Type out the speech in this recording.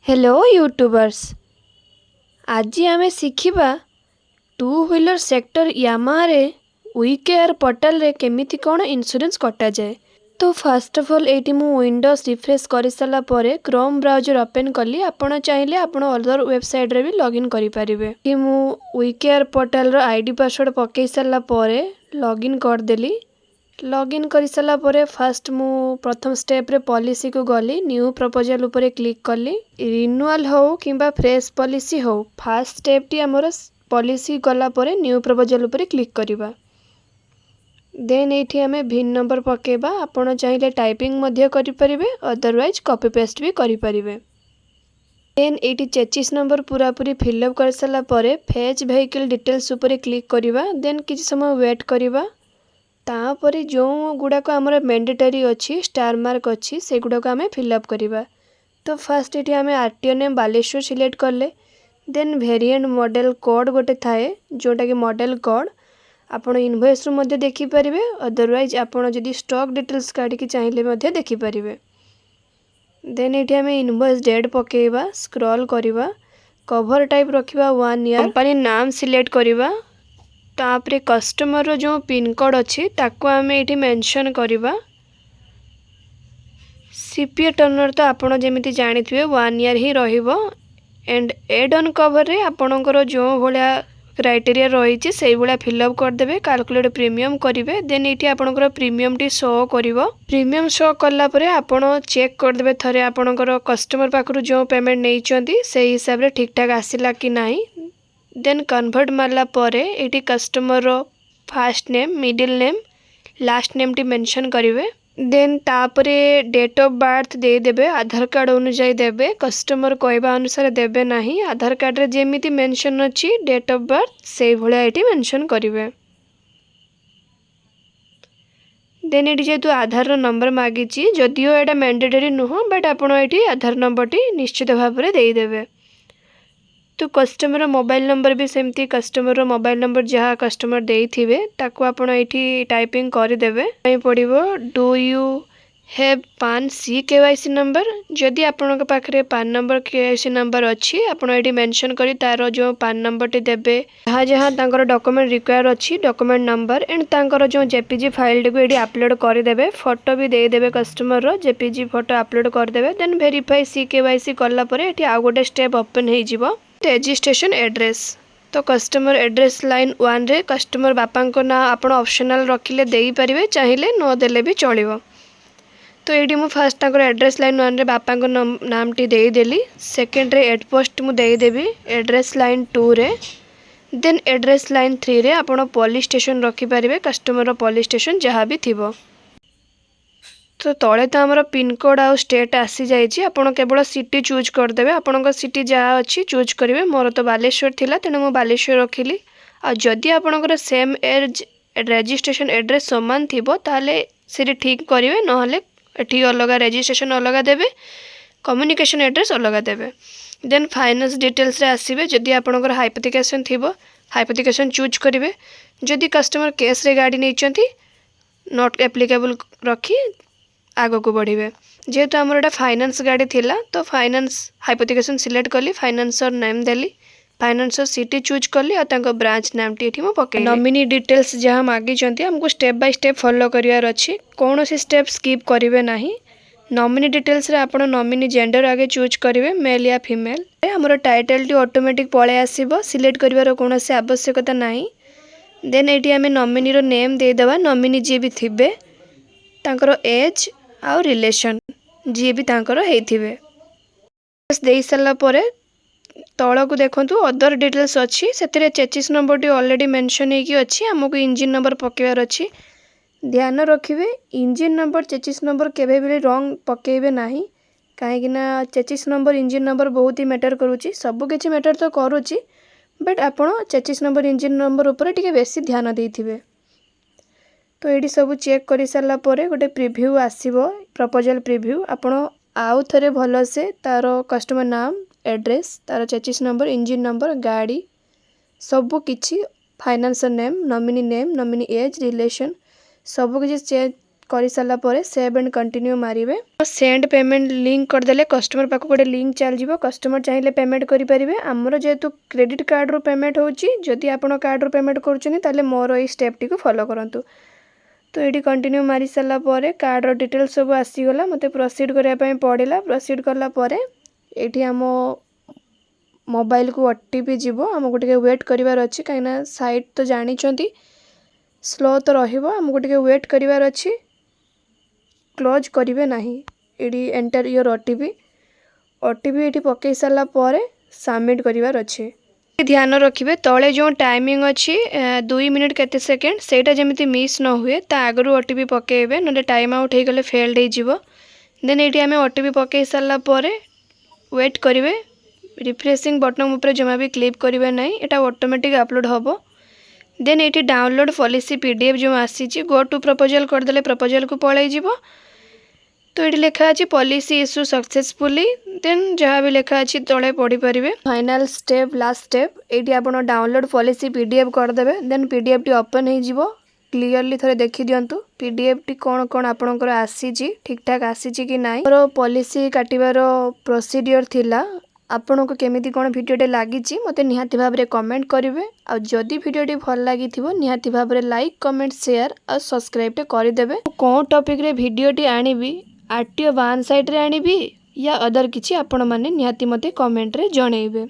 Hello YouTubers. आज आम शिखा two wheeler sector Yamaha रे वीकेआर पोर्टल रे केमिति कौन इंश्योरेंस कटा जाए। तो फर्स्ट ऑफ ऑल ये विंडोज रिफ्रेश कर सारा क्रोम ब्राउजर ओपन कली। आपण चाहिए आपण अदर वेबसाइट रे भी लॉगिन करि परिबे। कि मु वीकेआर पोर्टल रो आईडी पासवर्ड पकई सारा लॉगिन कर देली। लॉगिन कर सारा फास्ट मु प्रथम स्टेप रे पॉलिसी को गली। न्यू प्रपोजल उपरे क्लिक कली। रिन्यूअल हो किंबा फ्रेश पॉलिसी हो, फास्ट स्टेप टी हमर पॉलिसी गला परे न्यू प्रपोजल उपरे क्लिक करिबा। देन ये आम भिन नंबर पकेबा। आपण चाहिए टाइपिंग मध्य करि परिबे, अदरवाइज कॉपी पेस्ट भी करि परिबे। देन ये चेचिस नंबर पूरा पूरी फिलअप कर सारा फेच व्हीकल डिटेल्स उपरे क्लिक करिबा। देन किसी समय वेट करिबा। तापरे जो गुड़ाक आमर मैंडेटरी अच्छी स्टार मार्क अच्छी से गुड़ाक आम फिलअप करवा। तो फास्ट ये आम आरटीओ नेम बालेश्वर सिलेक्ट कले। देन वेरिएंट मॉडल कोड गोटे थाए जोटा कि मॉडल कोड आपण इनवॉइस रु मध्य देखि परिबे, अदरवाइज आपण जदि स्टॉक डिटेल्स काढी चाहिए देखि परिबे। देन ये आम इनवॉइस डेट पकेबा, स्क्रॉल करवा, कवर टाइप रखिबा 1 ईयर, कंपनी नाम सिलेक्ट करवा। तापरे कस्टमर रो जो पिन कोड अच्छी ताको आम ये मेंशन करवा। सीपीए टर्नर तो आपण जमी जानी 1 ईयर ही रहिबो। एंड एड ऑन कवर रे आपणकर जो भाया क्राइटेरिया रही से भाया फिलअप करदे, कैलकुलेट प्रीमियम करेंगे। देन ये आपणकर प्रीमियम टी शो करिवो। प्रीमियम शो कला परे आपण चेक करदे थरे आपणकर कस्टमर पाखरु जो पेमेंट नहीं से हिसाब रे ठीक ठाक आसिला कि नहीं। देन कन्वर्ट मारला परे ये कस्टमर रो first name, middle name, last name टी मेंशन करेंगे। देन तापरे डेट ऑफ बर्थ दे देबे, आधार कार्ड अनुसार देबे, कस्टमर कहवा अनुसार देबे नहीं। आधार कार्ड रे जेमिति मेंशन अच्छी डेट ऑफ बर्थ से भलिया ये मेंशन करेंगे। देन ये जेहेतु आधार नंबर मागी जदिओ एटा मैंडेटरी नुह, बट आपड़ ये आधार नंबर टी निश्चित भाव में देदेवे। तो कस्टमर मोबाइल नंबर भी सेमती, कस्टमर मोबाइल नंबर जहाँ कस्टमर देइथिबे ताको आपण एठी टाइपिंग करदेवे। पड़ो डू यू हैव पान सी केवाईसी नंबर। जदि आपण पाखे पान नंबर केवाईसी नंबर अच्छी आपण ये मेंशन करी तार जो पान नंबर टी देबे, जहाँ जहाँ तांकर डॉक्यूमेंट रिक्वायर अच्छी डॉक्यूमेंट नंबर एंड तांकर जो जेपीजी फाइल टी को ये अपलोड करदेवे। फोटो भी देदेवे कस्टमर रो जेपीजी फोटो अपलोड करदेवे। देन वेरीफाई सी केवाईसी कला परे एठी आउ गोटे स्टेप ओपन हो जिवो, रजिस्ट्रेशन एड्रेस। तो कस्टमर एड्रेस लाइन 1 रे कस्टमर बापा ना आपण ऑप्शनल रखिले देई परिवे, चाहिए न देले भी चलिबो। तो ये मु फास्ट एड्रेस लाइन 1 रे बापा नाम टी दे देली। सेकेंड रे एड पोस्ट मु दे देबी एड्रेस लाइन 2 रे। देन एड्रेस लाइन 3 रे आपण पुलिस स्टेशन रखि परिवे, कस्टमर रो पुलिस स्टेशन जहाँ भी थिबो। तो तले तो आमर पिनकोड आउ स्टेट आसी जाइए। आपड़ केवल सिटी चूज करदे, आपण सिटी जहाँ अच्छी चूज करेंगे। मोर तो बालेश्वर थिला तेणु मु बालेश्वर रखिली। आ जदि आपणकर सेम एज रजिस्ट्रेशन एड्रेस सामान थिबो ताले से ठीक करेंगे, नहले एठी अलग रजिस्ट्रेशन अलग देवे, कम्युनिकेशन एड्रेस अलग देवे। देन फाइनेंस डिटेल्स रे आसीबे। जदि आपणकर हाइपोथिकेशन थिबो हाइपोथिकेशन चूज करेंगे। जदि कस्टमर केस रे गाड़ी नहीं नॉट एप्लिकेबल रखी आग को बढ़े। जेहेतु आमर एटा फाइनेंस गाड़ी थिला तो फाइनेंस हाइपोथिकेशन सिलेक्ट कली, फाइनेंसर नेम देली, फाइनेंसर सिटी चूज कली और ब्रांच नाम टी मु पके। नॉमिनी डिटेल्स जहाँ मागी हमको स्टेप बाय स्टेप फॉलो करिवार अछि, कौन सी स्टेप स्किप करिवे नाही। नॉमिनी डिटेल्स रे आपण नॉमिनी जेंडर आगे चूज करेंगे, मेल या फीमेल। हमर टाइटल टी ऑटोमेटिक पळे आसीबो, सिलेक्ट करिवार कौन सी आवश्यकता नाही। देन ये आम नॉमिनी रो नेम दे देबा। नॉमिनी जी भी थिबे तांकर एज आउ रिलेशन जी भी तांकर हेइथिबे। देई सारा परे तल को देखंतु अदर डिटेल्स अच्छी से chassis number T already mention होगी अच्छी। आमको इंजिन नंबर पकेबार अच्छी, ध्यान रखिए इंजिन नंबर चेचिस नंबर केबे भी रंग पकेबे नाही। कहीं चेचिस नंबर इंजिन नंबर बहुत ही मैटर करुच्ची, सब किछि मैटर तो करुच्ची, बट आपण चेचिस नंबर इंजिन नंबर उपर टिके बेसी ध्यान देइथिबे। तो ये सब चेक कर सारा गोटे प्रिव्यू आसीबो, प्रपोजल प्रिव्यू। आपण आउ थरे भल से तार कस्टमर नाम, एड्रेस, तार चेचिस नंबर, इंजिन नंबर, गाड़ी सब किछि, financer name, nominee age, relation सब किछि चेक कर सारा पर सेव एंड कंटिन्यू मारिबे। सेंड पेमेंट लिंक करदेले कस्टमर पाक गोटे लिंक चल जिवो, कस्टमर चाहिए पेमेंट करेंगे। आमर जेहेतु क्रेडिट कार्ड रू पेमेंट होची, जदि आपण कार्ड रू पेमेंट करुछनी ताले मोर ई स्टेप टी को फॉलो करंतु। तो ये कंटिन्यू मारी सारा पर कार्ड रो डिटेल सब आसीगला, मते प्रोसीड करने पड़ा। प्रोसीड कला पर ये आम मोबाइल को ओटीपी जीवो, आमको टे वेट करार अच्छी कहीं साइट तो जानी स्लो तो रमको टे वेट करार अच्छी, क्लोज करेंगे ना। ये एंटर योर ओटीपी, ओटीपी ये पकई सारा पर सबमिट करार अच्छे। ध्यान रखिए तले जो टाइमिंग अच्छी 2 मिनट केते सेकेंड सेटा जमी मिस न हुए ता आगु ओटीपी पकेबे, ना टाइम आउट हो गले फेल्ड हो। देन ये आम ओटीपी पकई सारा पर वेट करेंगे। रिफ्रेशिंग बटन ऊपर जमा भी क्लिक करेंगे ना, यहाँ ऑटोमेटिक अपलोड हम। देन ये डाउनलोड पॉलिसी पीडीएफ जो आसी गो टू प्रपोजल करदे प्रपोजल को पलि जीवो। तो ये लिखा अच्छी पॉलिसी इश्यू सक्सेसफुली, देन जहाँ भी लिखा अच्छी तले पढ़ी पारे। फाइनल स्टेप लास्ट स्टेप ये आप डाउनलोड पॉलिसी पीडीएफ करदे। देन पीडीएफ टी ओपन हो क्लीयरली थे देखी दिंतु पीडीएफ टी कौन कौन आपणकर आसी ठीक ठाक आसी कि ना। मोर पॉलिसी काटिबार प्रोसीडियर थिला, आपन को केमिति कौन भिडियोटे लगी मते निहाती भाव में कमेंट करेंगे। आ जदि भिडियोटी भल लगी निहाती भाव में लाइक कमेंट शेयर और सब्सक्राइब करदेवे। कौन टॉपिक रे भिडियोटी आनिबी, आरटीओ वन साइड रे आनिबी या अदर किछि आपण माने निहाती मते कमेंट रे जणेबे।